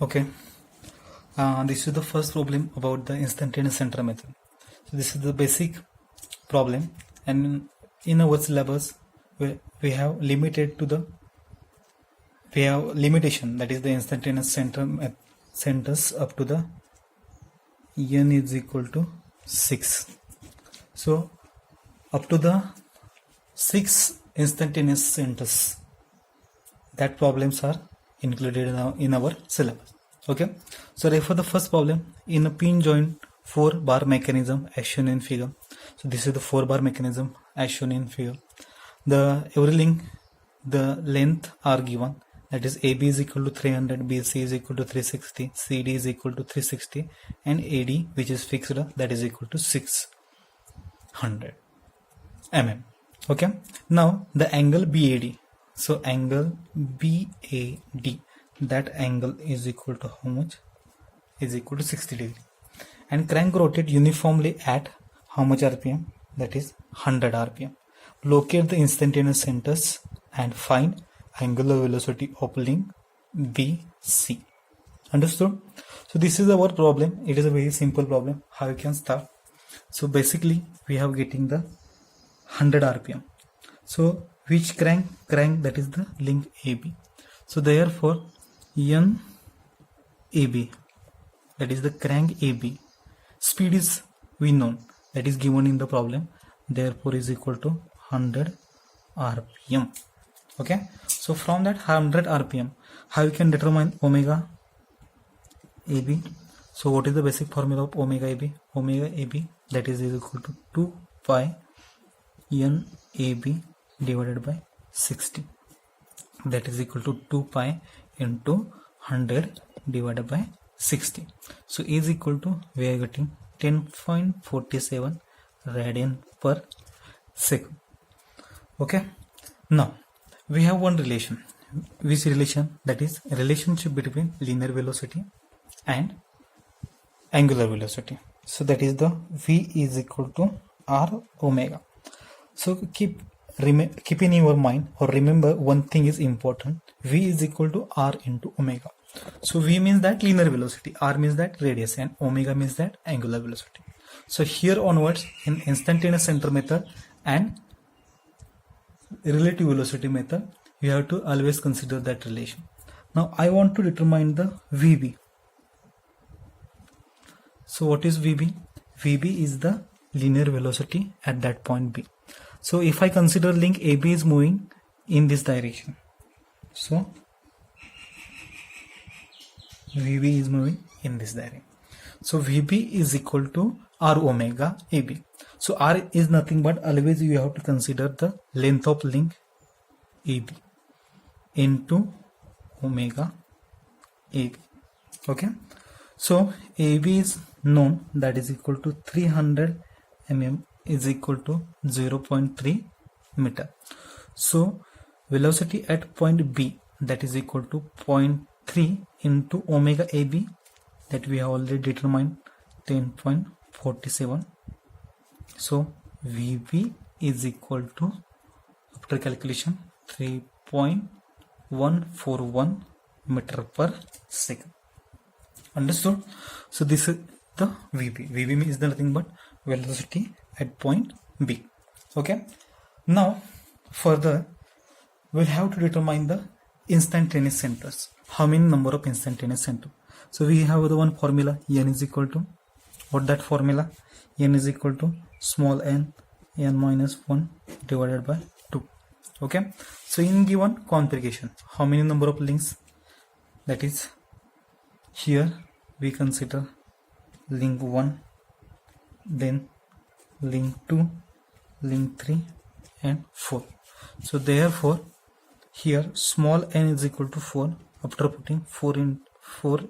Okay, this is the first problem about the instantaneous center method. So this is the basic problem, and in our syllabus we have limitation, that is the instantaneous centers up to the n is equal to 6. So up to the 6 instantaneous centers, that problems are included in our syllabus. Okay, so therefore the first problem in a pin joint 4-bar mechanism as shown in figure. So this is the 4-bar mechanism as shown in figure. The every link, the length are given, that is AB is equal to 300, BC is equal to 360, CD is equal to 360, and AD, which is fixed, that is equal to 600 mm. Okay, now the angle BAD. So angle BAD, that angle is equal to how much? Is equal to 60 degree. And crank rotate uniformly at how much RPM? That is 100 RPM. Locate the instantaneous centers and find angular velocity of link BC. Understood? So this is our problem. It is a very simple problem. How you can start? So basically we have getting the 100 RPM. So which crank? That is the link AB. So therefore N AB, that is the crank AB, speed is we known, that is given in the problem, therefore is equal to 100 RPM. Okay, so from that 100 RPM, how you can determine omega AB? So what is the basic formula of omega AB? Omega AB, that is equal to 2 pi N AB divided by 60, that is equal to 2 pi into 100 divided by 60. So is equal to, we are getting 10.47 radian per second. Okay, now we have one relation. Which relation? That is a relationship between linear velocity and angular velocity. So that is the V is equal to R omega. So keep in your mind, or remember, one thing is important. V is equal to R into omega. So V means that linear velocity, R means that radius, and omega means that angular velocity. So here onwards, in instantaneous center method and relative velocity method, you have to always consider that relation. Now I want to determine the VB. So what is VB? VB is the linear velocity at that point B. So if I consider link AB is moving in this direction, so VB is moving in this direction. So VB is equal to R omega AB. So R is nothing but, always you have to consider the length of link AB into omega AB. Okay, so AB is known, that is equal to 300 mm is equal to 0.3 meter. So velocity at point B, that is equal to 0.3 into omega AB, that we have already determined 10.47. so VB is equal to, after calculation, 3.141 meter per second. Understood? So this is the VB. VB is nothing but velocity at point B. Okay, now further we'll have to determine the instantaneous centers. How many number of instantaneous centers? So we have the one formula, n is equal to, what that formula? N is equal to small n minus 1 divided by 2. Okay, so in given configuration, how many number of links? That is, here we consider link 1, then link 2, link 3 and 4. So therefore here small n is equal to 4. After putting 4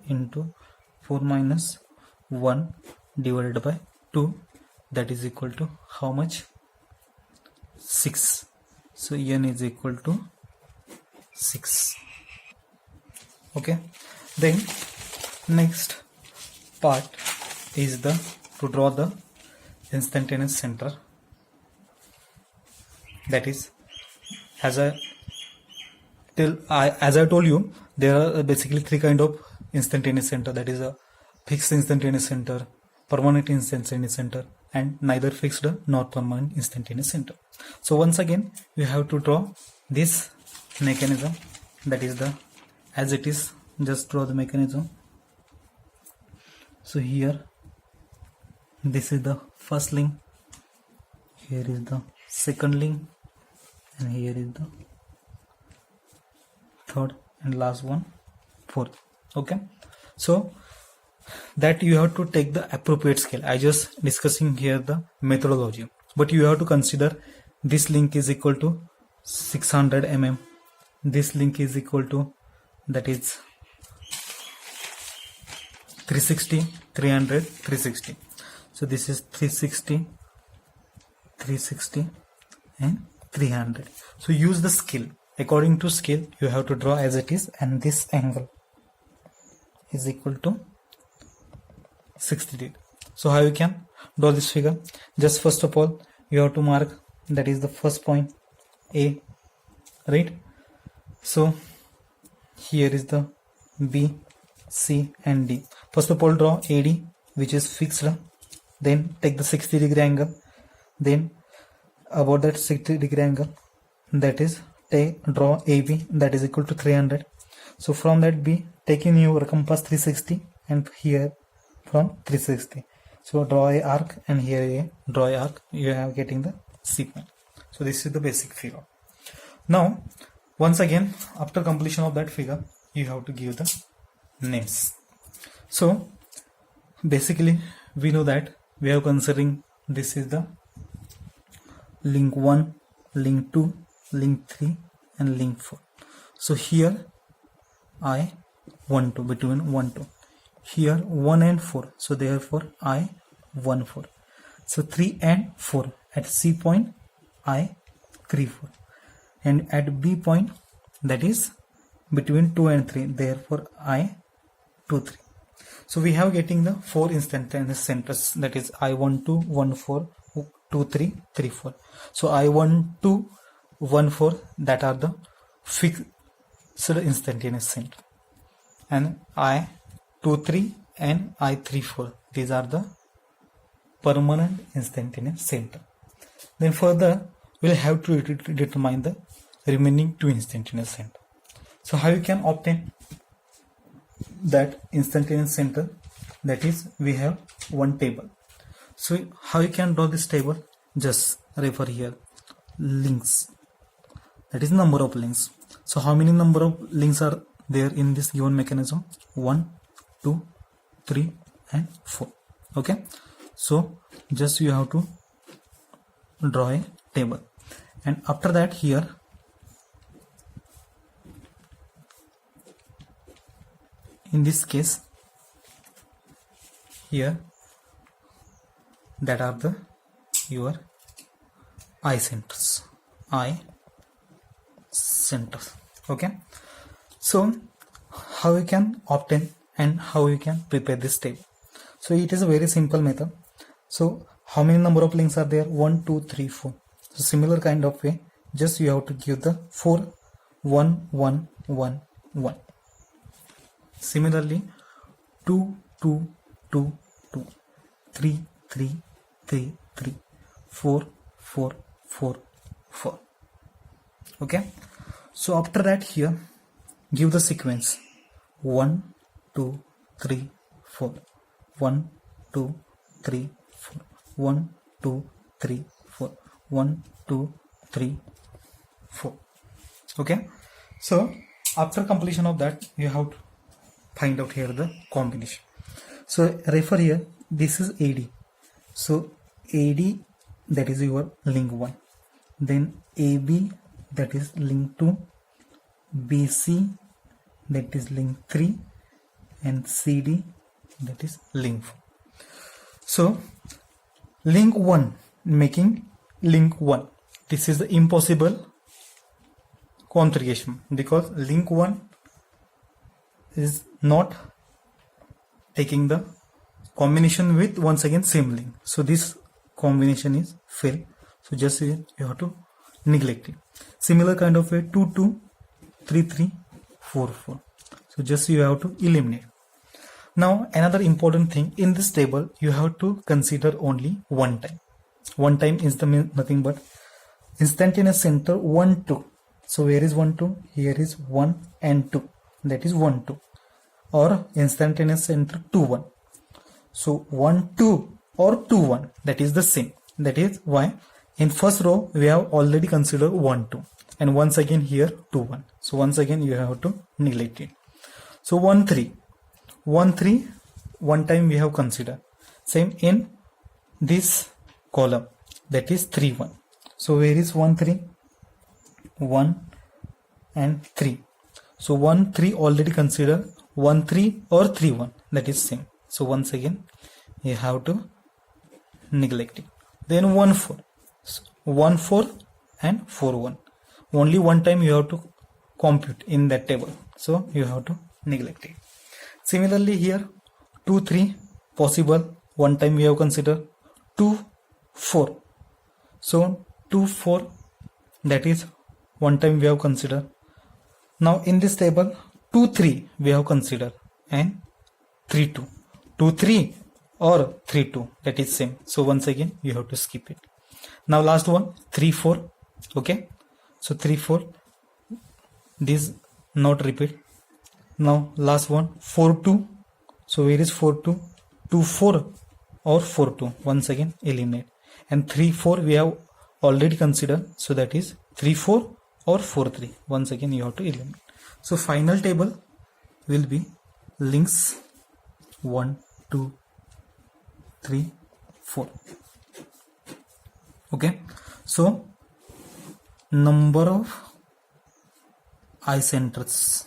into 4 minus 1 divided by 2, that is equal to how much? 6. So n is equal to 6. Okay, then next part is to draw the instantaneous center. That is, as I told you, there are basically three kind of instantaneous center, that is a fixed instantaneous center, permanent instantaneous center, and neither fixed nor permanent instantaneous center. So once again you have to draw this mechanism, that is the as it is. Just draw the mechanism. So here this is the first link, here is the second link, and here is the third and last one, fourth. Okay, so that you have to take the appropriate scale. I just discussing here the methodology, but you have to consider this link is equal to 600 mm, this link is equal to, that is 360, 300, 360. So this is 360, 360 and 300. So use the scale. According to scale you have to draw as it is, and this angle is equal to 60 degree. So how you can draw this figure? Just first of all you have to mark, that is the first point A, right? So here is the B, C and D. First of all draw AD, which is fixed, then take the 60 degree angle, then about that 60 degree angle, that is draw AB, that is equal to 300. So from that B, take in your compass 360, and here from 360. So draw a arc, and here a draw a arc, you are getting the C point. So this is the basic figure. Now once again after completion of that figure you have to give the names. So basically we know that we are considering this is the link 1, link 2, link 3 and link 4. So here I 1 2, between 1 2, here 1 and 4, so therefore I 1 4. So 3 and 4 at C point I 3 4, and at B point, that is between 2 and 3, therefore I 2 3. So we have getting the 4 instantaneous centers, that is I 1 2 1 4 2 3 3 4. So I 1 2 1 4, that are the fixed instantaneous center, and I 2 3 and I 3 4, these are the permanent instantaneous center. Then further we'll have to determine the remaining 2 instantaneous center. So how you can obtain that instantaneous center? That is, we have one table. So how you can draw this table? Just refer here, links, that is number of links. So how many number of links are there in this given mechanism? 1 2 3 and 4. Okay, so just you have to draw a table, and after that here in this case here, that are the your I centers, okay. So how you can obtain and how you can prepare this table? So it is a very simple method. So how many number of links are there? 1 2 3 4. So similar kind of way, just you have to give the 4 1 1 1 1. Similarly 2 2 2 2, 3 3 3 3, 4 4 4 4. Okay, so after that here give the sequence 1 2 3 4, 1 2 3 4, 1 2 3 4, 1 2 3 4. Okay, so after completion of that you have to find out here the combination. So refer here, this is AD. So AD, that is your link 1, then AB, that is link 2, BC, that is link 3, and CD, that is link 4. So link 1, making link 1, this is the impossible configuration, because link 1 is not taking the combination with once again same link, so this combination is fail. So just you have to neglect it. Similar kind of way 2 2 3 3 4 4. So just you have to eliminate. Now another important thing in this table, you have to consider only one time. One time is the nothing but instantaneous center 1 2. So where is 1 2? Here is 1 and 2, that is 1 2, or instantaneous center 2 1. So 1 2 or 2 1, that is the same. That is why in first row we have already considered 1 2, and once again here 2 1. So once again you have to neglect it. So 1 3, 1 3, one time we have considered. Same in this column, that is 3 1. So where is 1 3? 1 and 3. So 1 3 already consider, 1 3 or 3 1, that is same. So once again you have to neglect it. Then 1 4, 1 4 and 4 1. Only one time you have to compute in that table, so you have to neglect it. Similarly here 2 3 possible, one time we have considered. 2 4, so 2 4, that is one time we have considered. Now in this table 2 3 we have considered, and 3 2, 2 3 or 3 2, that is same. So once again you have to skip it. Now last one 3 4. Okay, so 3 4, this not repeat. Now last one 4 2. So where is 4 2? 2 4 or 4 2, once again eliminate. And 3 4 we have already considered, so that is 3 4 or 4 3, once again you have to eliminate. So final table will be links 1 2 3 4. Okay, so number of eye centers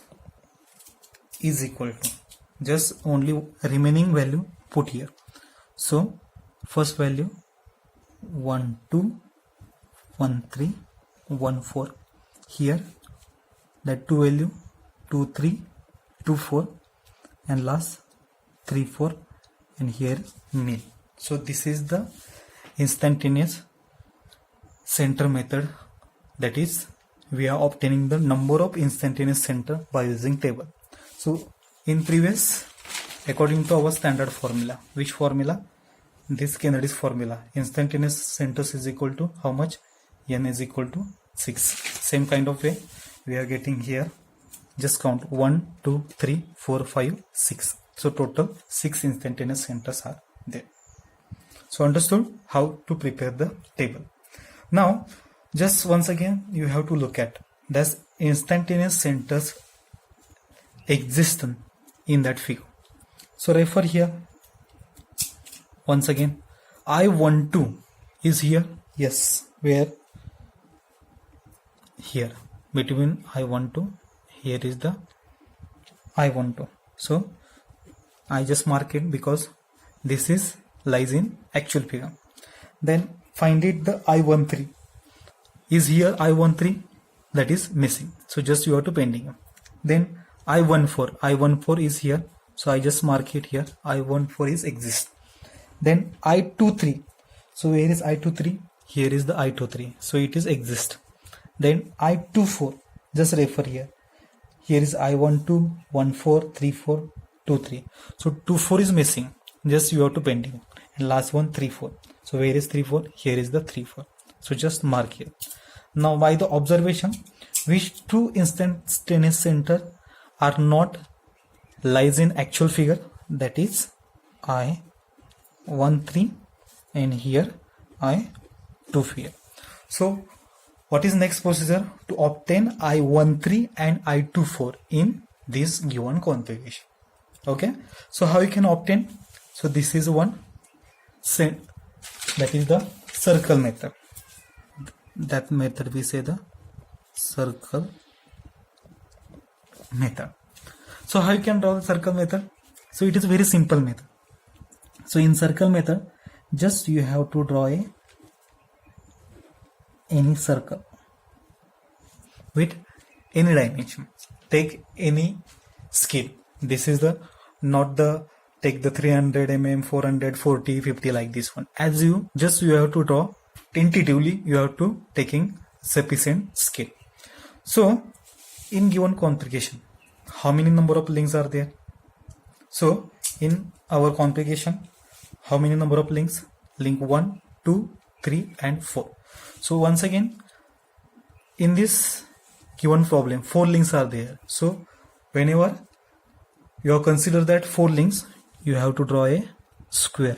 is equal to, just only remaining value put here. So first value 1 2 1 3 1 4, here that 2 value 2 3 2 4, and last 3 4, and here mean. So this is the instantaneous center method, that is we are obtaining the number of instantaneous center by using table. So in previous, according to our standard formula, which formula? This Kennedy's formula, instantaneous centers is equal to how much? N is equal to 6. Same kind of way we are getting here. Just count 1 2 3 4 5 6. So total 6 instantaneous centers are there. So understood how to prepare the table. Now just once again you have to look at, does instantaneous centers exist in that figure? So refer here. Once again, I12 is here. Yes, where? Here. Between I12, here is the I12. So I just mark it because this is lies in actual figure. Then find it the I13. Is here I13? That is missing. So just you have to pending. Then I14. I14 is here. So I just mark it here. I14 is exist. Then I23. So where is I23? Here is the I23. So it is exist. Then I24. Just refer here. Here is I12, 14, 34, 23. So 24 is missing. Just you have to pending. And last one 34. So where is 34? Here is the 34. So just mark here. Now by the observation, which two instantaneous center are not lies in actual figure? That is I13 and here I24. So what is next procedure? To obtain I13 and I24 in this given configuration. Okay, so how you can obtain? So this is one, that is the circle method. That method we say the circle method. So how you can draw the circle method? So it is very simple method. So in circle method, just you have to draw any circle with any dimension. Take any scale. This is the not the take the 300 mm, 400, 40, 50 like this one. As you just you have to draw tentatively. You have to taking sufficient scale. So in given configuration, how many number of links are there? So in our complication, how many number of links? Link 1, 2, 3 and 4. So once again, in this given problem 4 links are there. So whenever you have considered that 4 links, you have to draw a square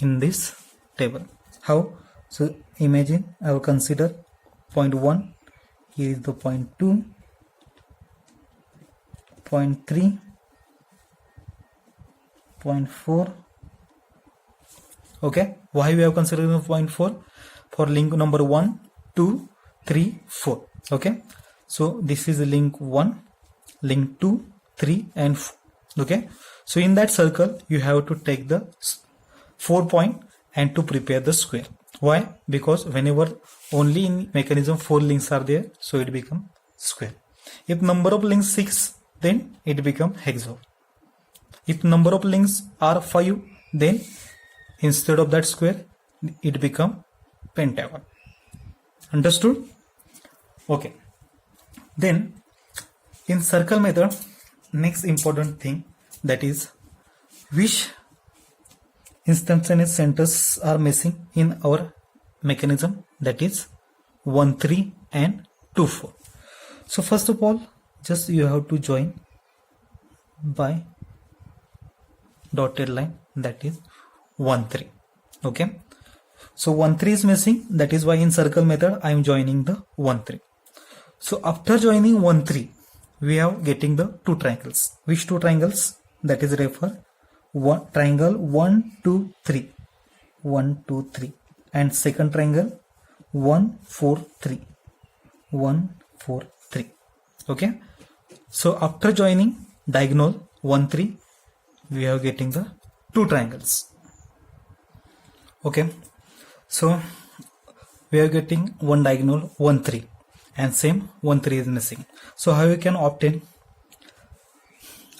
in this table. How? So imagine I will consider point 1, here is the point 2, point 3, point 4. Okay, why we have considered the point 4? For link number 1, 2, 3, 4. Okay, so this is link 1, link 2, 3 and 4. Okay, so in that circle you have to take the 4 point and to prepare the square. Why? Because whenever only in mechanism 4 links are there, so it become square. If number of links 6, then it become hexagon. If number of links are 5, then instead of that square it become pentagon. Understood? Okay, then in circle method, next important thing, that is which instantaneous centers are missing in our mechanism, that is 1 3 and 2 4. So first of all, just you have to join by dotted line, that is 1 3. Okay, so 1 3 is missing, that is why in circle method I am joining the 1 3. So after joining 1 3, we have getting the 2 triangles. Which 2 triangles? That is refer triangle 1 2 3, 1 2 3, and second triangle 1 4 3, 1 4 3. Okay, so after joining diagonal 1 3, we are getting the 2 triangles. Okay, so we are getting one diagonal 1 3 and same 1 3 is missing. So how we can obtain?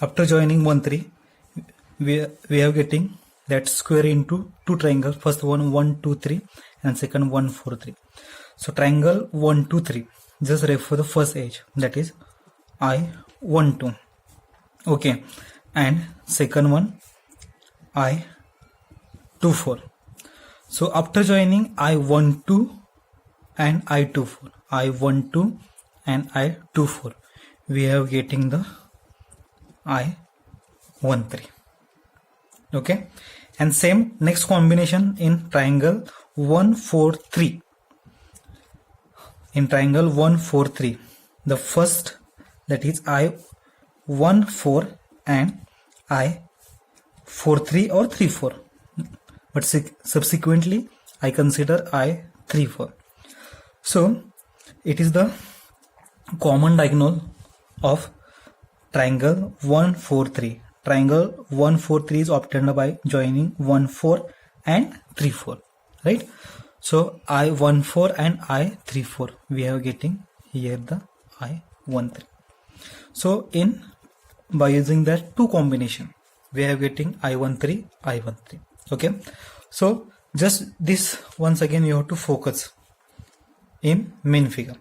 After joining 1 3, we are getting that square into 2 triangle. First one 1 2 3 and second 1 4 3. So triangle 1 2 3, just refer the first edge, that is I 1 2. Okay, and second one I 2 4. So after joining I 1 2 and I 2 4, I 1 2 and I 2 4, we are getting the I 1 3. Okay, and same next combination in triangle 1 4 3. In triangle 1 4 3, the first, that is I 1 4 and I 4 3 or 3 4, but subsequently I consider I 3 4. So it is the common diagonal of triangle 1 4 3. Triangle 1 4 3 is obtained by joining 1 4 and 3 4, right? So I 1 4 and I 3 4, we are getting here the I 1 3. So in by using that 2 combination, we are getting I 1 3, I 1 3. Okay, so just this once again you have to focus in main figure.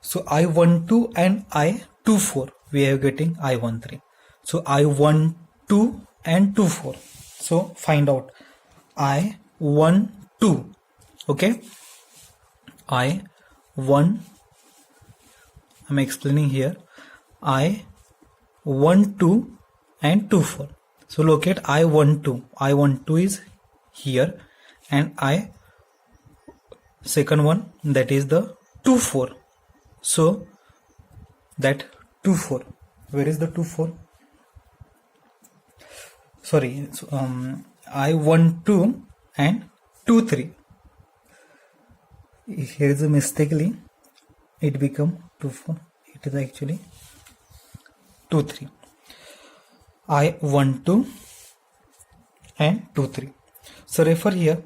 So I 1 2 and I 2 4, we are getting I 1 3. So I 1 2 and 2 4. So find out I 1 2. Okay, I 1, I'm explaining here, I 1 2 and 2 4. So locate I 1 2. I 1 2 is here, and I second one, that is the 2 4. So that 2 4, where is the 2 4? Sorry, so, I 1 2 and 2 3. Here is a mistakenly it become 2 4. It is actually 2 3. I 1 2 and 2 3. So refer here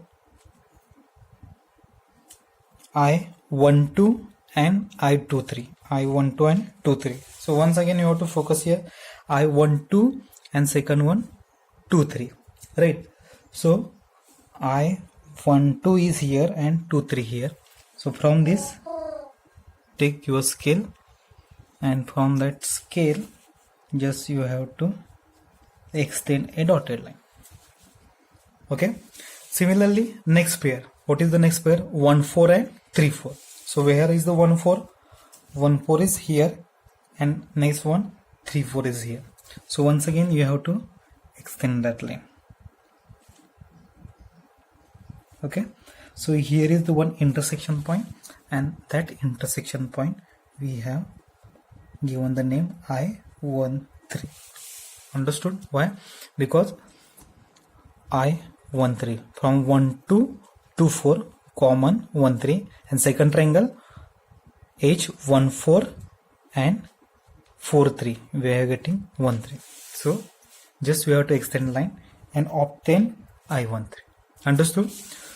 I 1 2 and I 2 3. I 1 2 and 2 3. So once again you have to focus here I 1 2 and second one 2 3, right? So I 1 2 is here and 2 3 here. So from this take your scale, and from that scale just you have to extend a dotted line. Okay. Similarly, next pair. What is the next pair? 1 4 and 3 4. So where is the 1 4? 1 4 is here, and next one 3 4 is here. So once again you have to extend that line. Okay. So here is the one intersection point, and that intersection point we have given the name I13. Understood? Why? Because I13 from 1 to 2 4 common 1 3, and second triangle H14 and 4 3 we are getting 1 3. So just we have to extend line and obtain I13. Understood?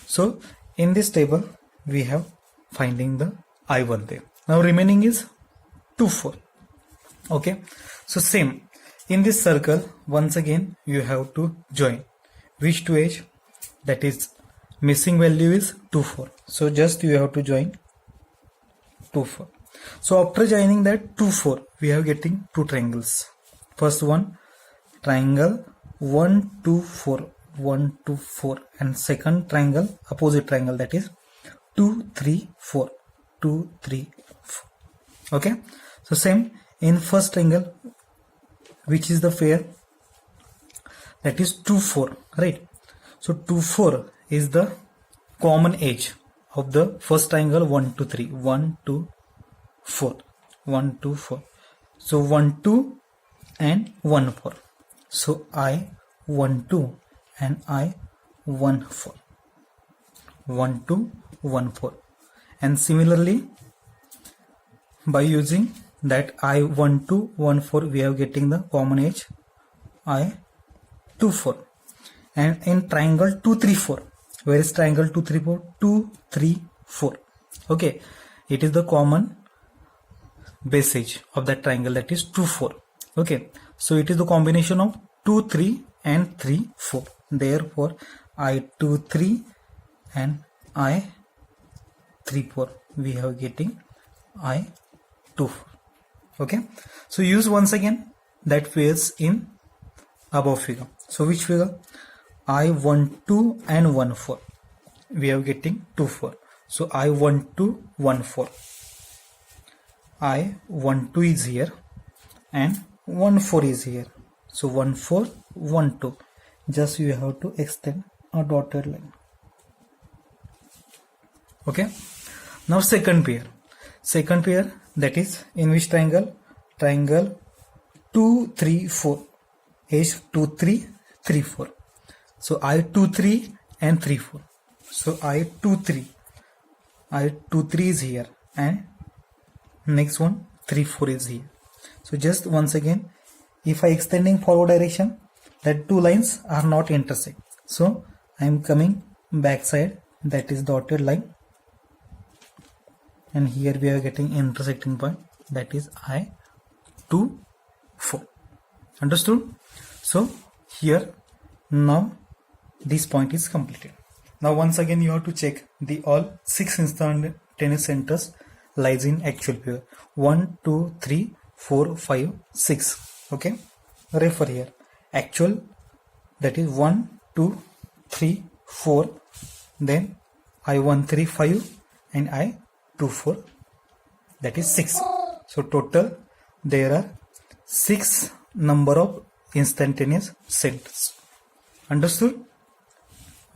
So in this table we have finding the I13. Now remaining is 2 4. Okay. So same in this circle, once again you have to join which two edge, that is missing value is 2 4. So just you have to join 2 4. So after joining that 2 4 we are getting two triangles. First one triangle 1 2 4 1 2 4, and second triangle opposite triangle, that is 2 3 4 2 3 4. Okay. So same in first triangle, which is the pair, that is 2 4, right? So 2 4 is the common edge of the first triangle 1 2 3 1 2 4 1 2 4. So 1 2 and 1 4. So I 1 2 and I 1 4 1 2 1 4. And similarly, by using that I 1 2 1 4 we are getting the common edge I 2 4. And in triangle 2 3 4, where is triangle 2 3 4? 2 3 4. Okay, it is the common base edge of that triangle, that is 2 4. Okay, so it is the combination of 2 3 and 3 4. Therefore I 2 3 and I 3 4 we have getting I 2 4. Okay, so use once again that pairs in above figure. So which figure? I 1 2 and 1 4 we are getting 2 4. So I 1 2 1 4. I 1 2 is here and 1 4 is here. So 1 4 1 2. Just you have to extend a dotted line. Okay. Now second pair. Second pair, that is in which triangle? Triangle 2 3 4. H 2 3 3 4. So I 2 3 and 3 4. So I 2 3. I 2 3 is here, and next one 3 4 is here. So just once again, if I extending forward direction, that two lines are not intersect. So I am coming back side, that is dotted line, and here we are getting intersecting point, that is I 2 4. Understood? So here now this point is completed. Now once again you have to check the all 6 instantaneous centers lies in actual pair 1 2 3 4 5 6. Okay, refer here actual, that is 1 2 3 4, then I 1 3 5 and I 2 4, that is 6. So total there are 6 number of instantaneous centers. Understood?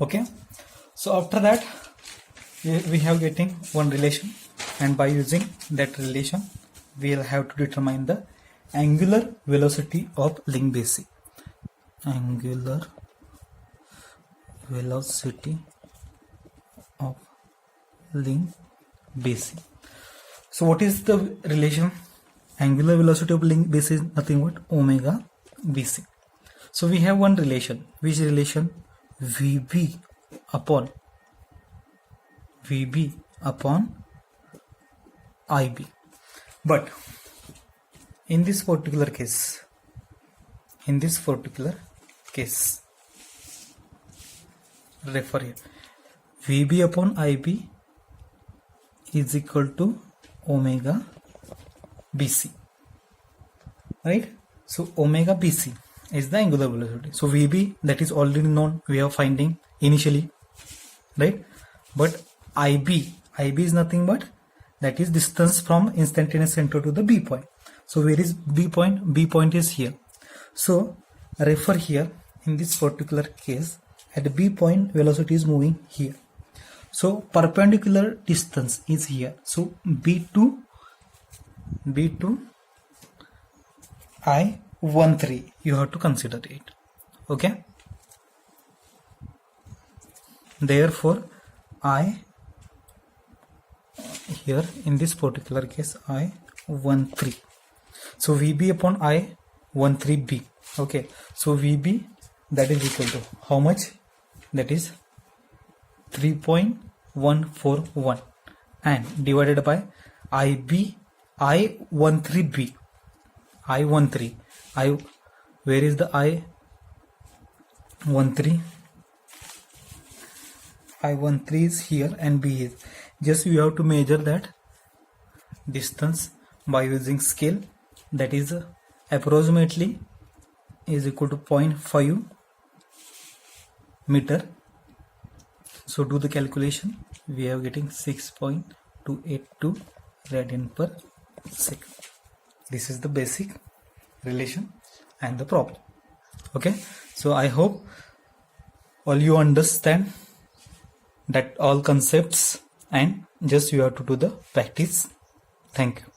Okay, so after that we have getting one relation, and by using that relation we will have to determine the angular velocity of link BC. Angular velocity of link BC. So what is the relation? Angular velocity of link BC is nothing but omega BC. So we have one relation. Which relation? VB upon IB. But in this particular case, refer here, VB upon IB is equal to omega BC, right? So omega BC is the angular velocity. So VB, that is already known, we are finding initially, right? But IB is nothing but that is distance from instantaneous center to the B point. So where is B point? B point is here. So refer here, in this particular case, at B point velocity is moving here. So perpendicular distance is here. So B2 I13, you have to consider it. Okay. Therefore, I here in this particular case I13. So VB upon I13B. Okay. So VB, that is equal to how much? That is 3.141 and divided by IB I13B. I13. Where is the I13? I13 is here and B is. Just you have to measure that distance by using scale. That is approximately is equal to 0.5 meter. So do the calculation. We are getting 6.282 radian per second. This is the basic relation and the problem. Okay. So I hope all you understand that all concepts, and just you have to do the practice. Thank you.